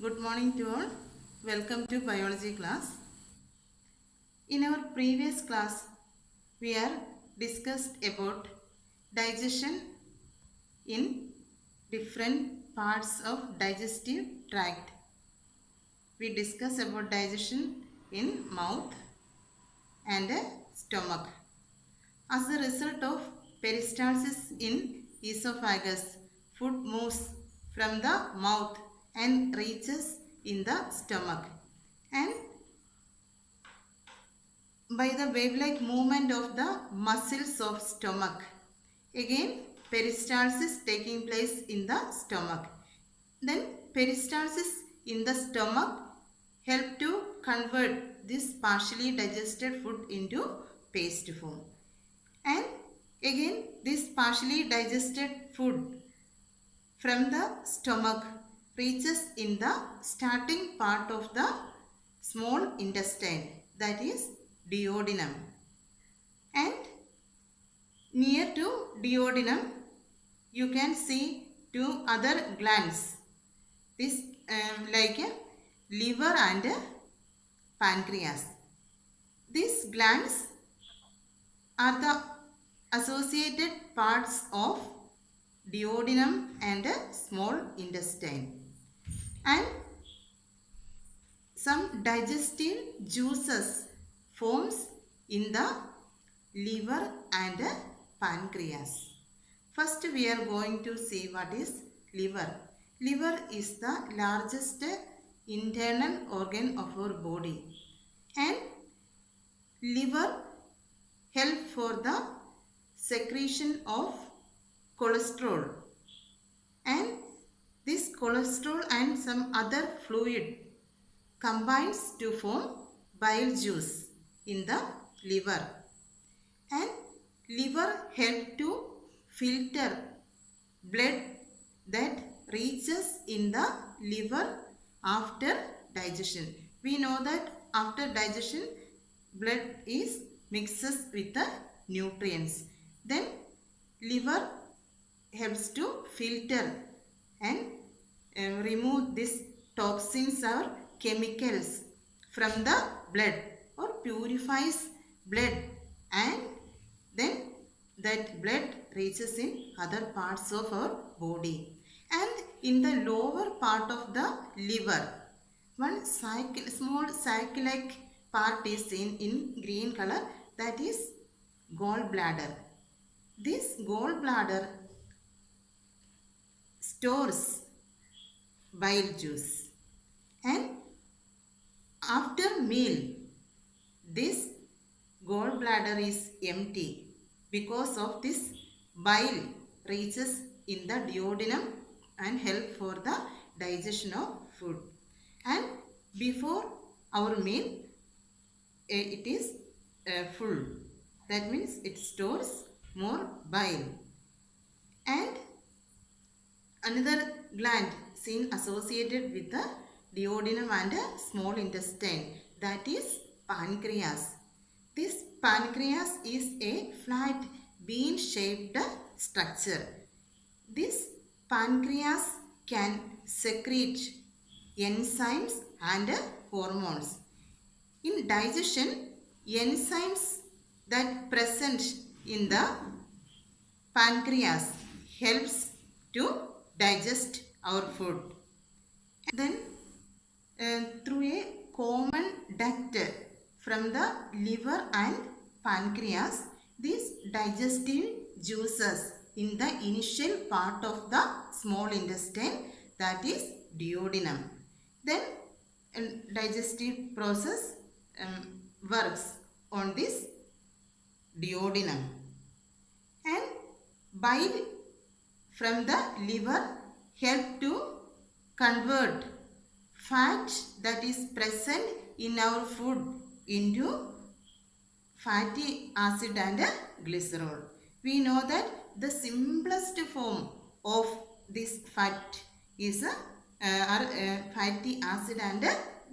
Good morning to all. Welcome to biology class. In our previous class, we are discussed about digestion in different parts of digestive tract. We discussed about digestion in mouth and stomach. As a result of peristalsis in esophagus, food moves from the mouth and reaches in the stomach. And by the wave-like movement of the muscles of stomach. Again, peristalsis taking place in the stomach. Then peristalsis in the stomach help to convert this partially digested food into paste form. And again, this partially digested food from the stomach reaches in the starting part of the small intestine, that is duodenum. And near to duodenum, you can see two other glands. This like liver and pancreas. These glands are the associated parts of duodenum and small intestine. And some digestive juices forms in the liver and pancreas. First we are going to see what is liver. Liver is the largest internal organ of our body, and liver help for the secretion of cholesterol, and this cholesterol and some other fluid combines to form bile juice in the liver. And liver help to filter blood that reaches in the liver after digestion. We know that after digestion blood is mixes with the nutrients. Then liver helps to filter and remove these toxins or chemicals from the blood, or purifies blood, and then that blood reaches in other parts of our body. And in the lower part of the liver, one small cycle-like part is seen in green color, that is gallbladder. This gallbladder stores bile juice, and after meal this gallbladder is empty because of this bile reaches in the duodenum and help for the digestion of food. And before our meal it is full, that means it stores more bile. And another gland seen associated with the duodenum and small intestine, that is pancreas. This pancreas is a flat bean-shaped structure. This pancreas can secrete enzymes and hormones. In digestion, enzymes that present in the pancreas helps to digest our food. Then through a common duct from the liver and pancreas, these digestive juices in the initial part of the small intestine, that is duodenum. Then digestive process works on this duodenum, and bile from the liver help to convert fat that is present in our food into fatty acid and glycerol. We know that the simplest form of this fat is fatty acid and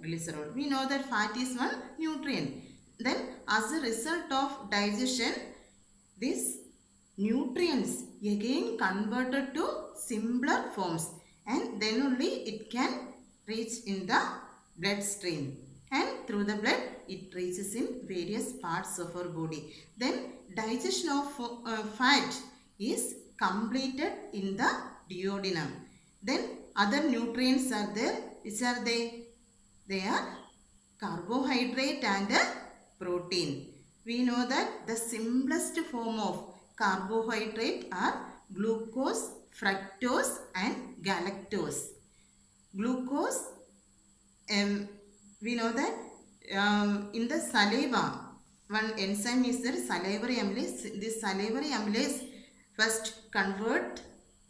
glycerol. We know that fat is one nutrient. Then as a result of digestion, these nutrients again converted to simpler forms, and then only it can reach in the bloodstream, and through the blood it reaches in various parts of our body. Then digestion of fat is completed in the duodenum. Then other nutrients are there. Which are they? They are carbohydrate and protein. We know that the simplest form of carbohydrate are glucose, fructose and galactose. Glucose, we know that in the saliva, one enzyme is there, salivary amylase. This salivary amylase first convert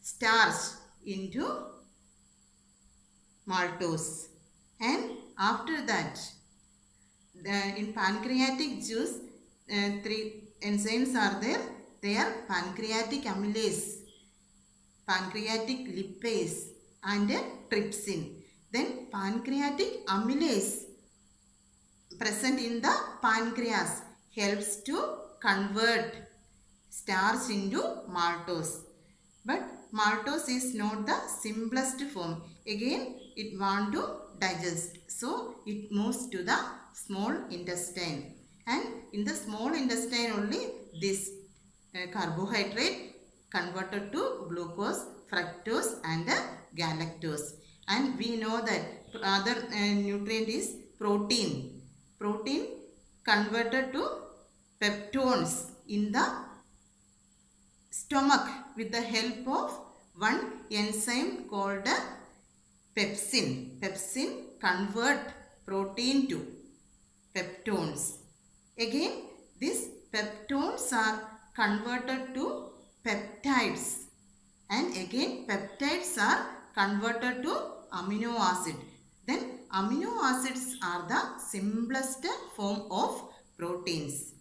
starch into maltose, and after that in pancreatic juice, three enzymes are there. They are pancreatic amylase, pancreatic lipase and trypsin. Then pancreatic amylase present in the pancreas helps to convert starch into maltose. But maltose is not the simplest form. Again it want to digest, so it moves to the small intestine, and in the small intestine only this carbohydrate converted to glucose, fructose and galactose. And we know that other nutrient is protein. Protein converted to peptones in the stomach with the help of one enzyme called pepsin. Pepsin convert protein to peptones. Again these peptones are converted to peptides, and again peptides are converted to amino acid. Then amino acids are the simplest form of proteins.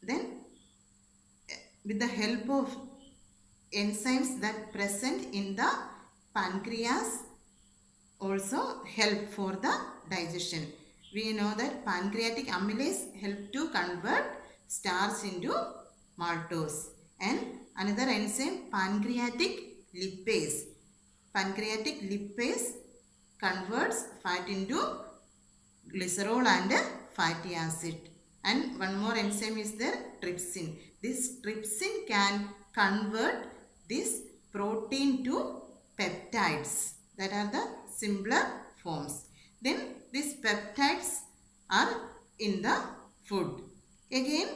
Then with the help of enzymes that present in the pancreas also help for the digestion. We know that pancreatic amylase help to convert starch into maltose, and another enzyme pancreatic lipase. Pancreatic lipase converts fat into glycerol and fatty acid. And one more enzyme is there, trypsin. This trypsin can convert this protein to peptides, that are the simpler forms. Then these peptides are in the food. Again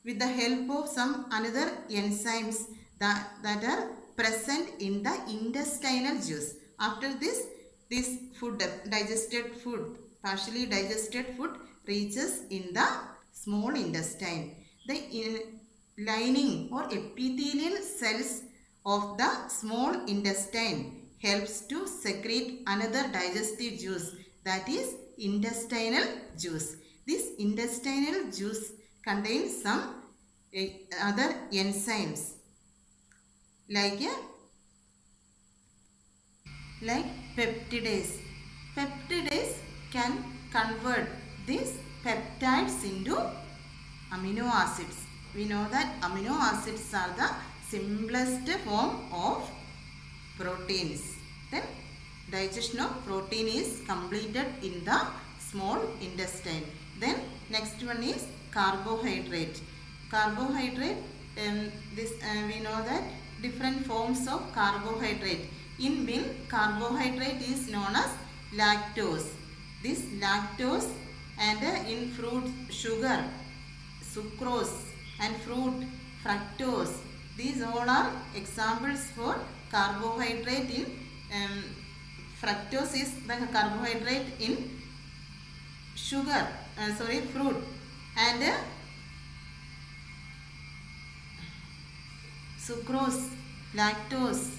with the help of some another enzymes that are present in the intestinal juice. After this food, digested food, partially digested food reaches in the small intestine. The lining or epithelial cells of the small intestine helps to secrete another digestive juice, that is intestinal juice. This intestinal juice contains some other enzymes like peptidase. Peptidase can convert these peptides into amino acids. We know that amino acids are the simplest form of proteins. Then digestion of protein is completed in the small intestine. Then next one is carbohydrate. Carbohydrate, we know that different forms of carbohydrate. In milk, carbohydrate is known as lactose. This lactose, and in fruit, sugar, sucrose, and fruit, fructose. These all are examples for carbohydrate. In fructose is the carbohydrate in sugar, fruit, and sucrose, lactose,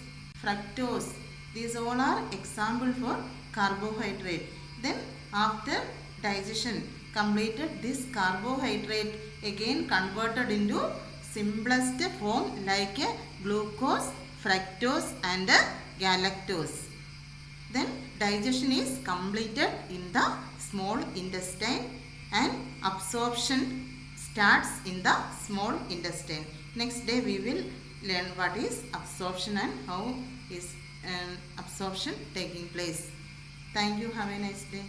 fructose. These all are example for carbohydrate. Then after digestion completed, this carbohydrate again converted into simplest form like glucose, fructose and galactose. Then digestion is completed in the small intestine and absorption starts in the small intestine. Next day we will learn what is absorption and how is absorption taking place. Thank you. Have a nice day.